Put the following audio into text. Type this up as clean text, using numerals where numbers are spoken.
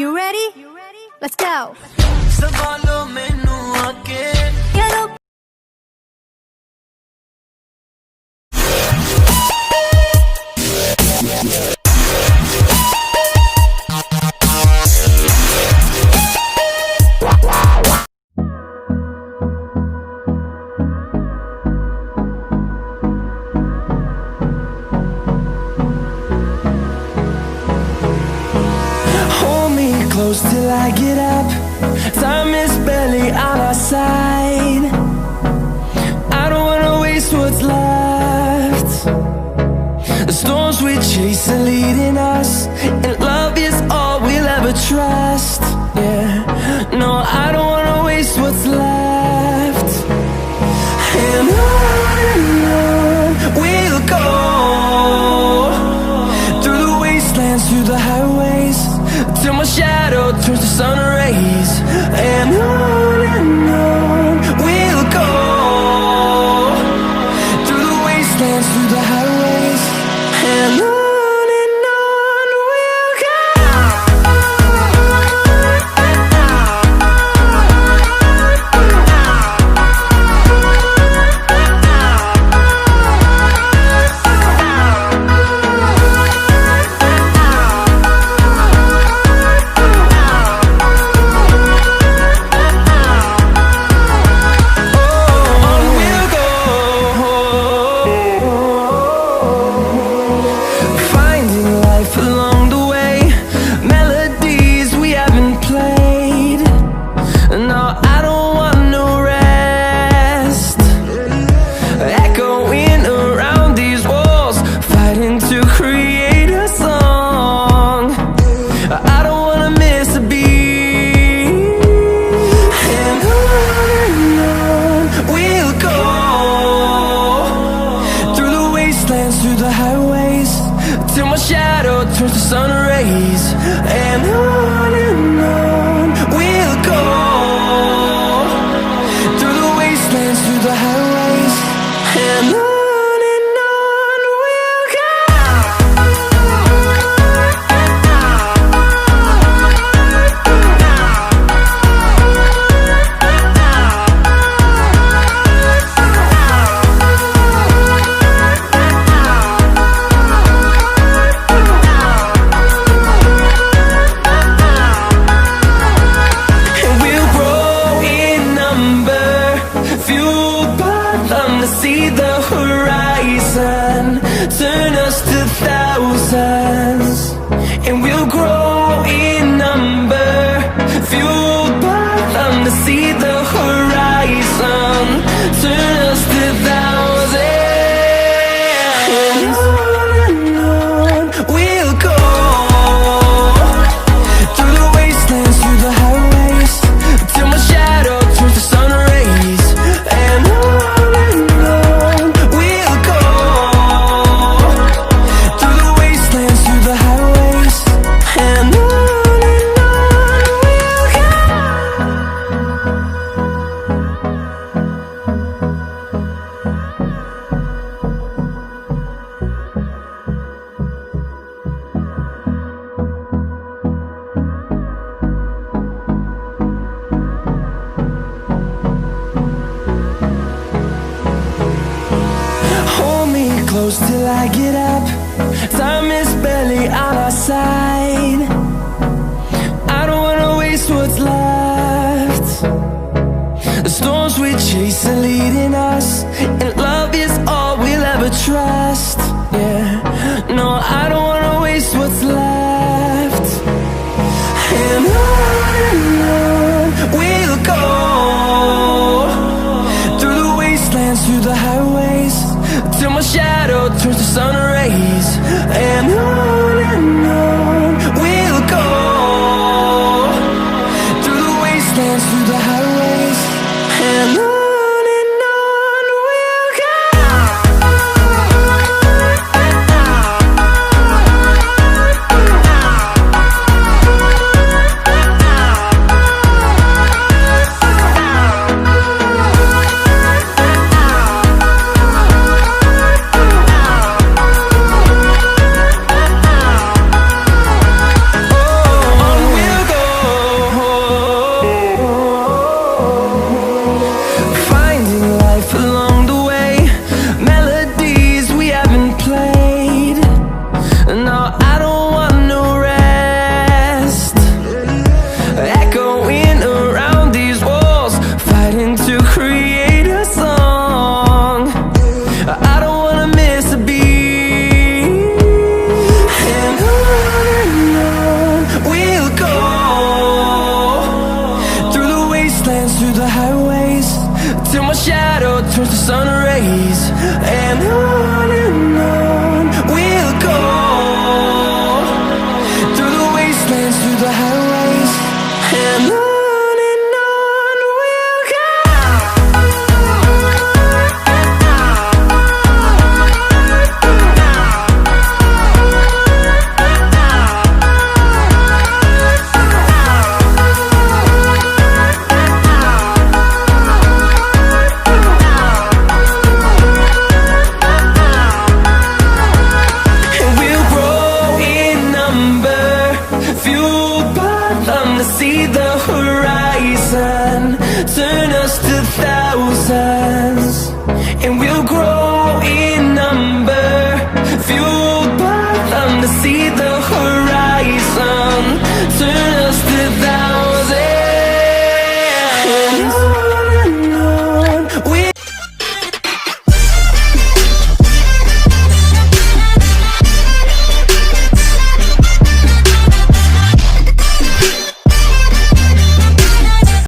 You ready? Let's go. Close till I get up. Time is barely on our side. I don't wanna waste what's left. The storms we chase are leading us, and love is all we'll ever trust. Yeah, no, I don't wanna waste what's left. And on we'll go, through the wastelands, through the highways, till my shadow turns to sun rays. And on we'll go, through the wastelands, through the highways, and on we'll go. Through the highways, till my shadow turns to sun rays. And on we'll go, through the wastelands, through the highways, and on we'll go. See the horizon, turn us to thousands, and we'll grow in number, fueled by them to see the horizon, turn us to thousands. And on we'll go, through the wastelands, through the highways, till my shadow turns to sun rays. And close till I get up. Time is barely on our side. I don't wanna waste what's left. The storms we chase are leading us, and